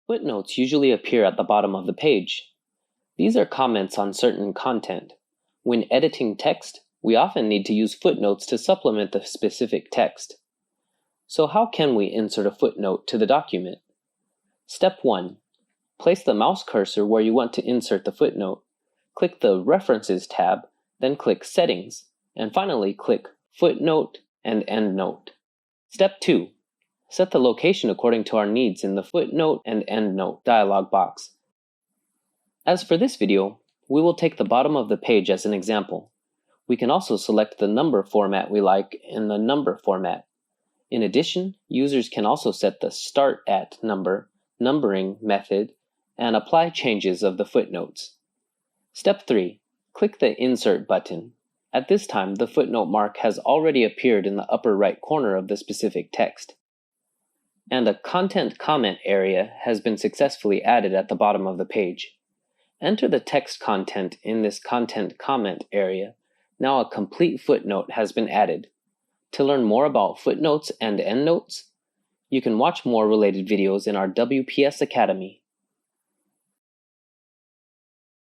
Footnotes usually appear at the bottom of the page. These are comments on certain content. When editing text, we often need to use footnotes to supplement the specific text. So how can we insert a footnote to the document? Step 1. Place the mouse cursor where you want to insert the footnote. Click the References tab, then click Settings, and finally click Footnote and Endnote. Step 2. Set the location according to our needs in the Footnote and Endnote dialog box. As for this video, we will take the bottom of the page as an example. We can also select the number format we like in the number format. In addition, users can also set the Start at Number, numbering method, and apply changes of the footnotes. Step 3. Click the Insert button. At this time, the footnote mark has already appeared in the upper right corner of the specific text. And a Content Comment area has been successfully added at the bottom of the page. Enter the text content in this Content Comment area. Now a complete footnote has been added. To learn more about footnotes and endnotes, you can watch more related videos in our WPS Academy.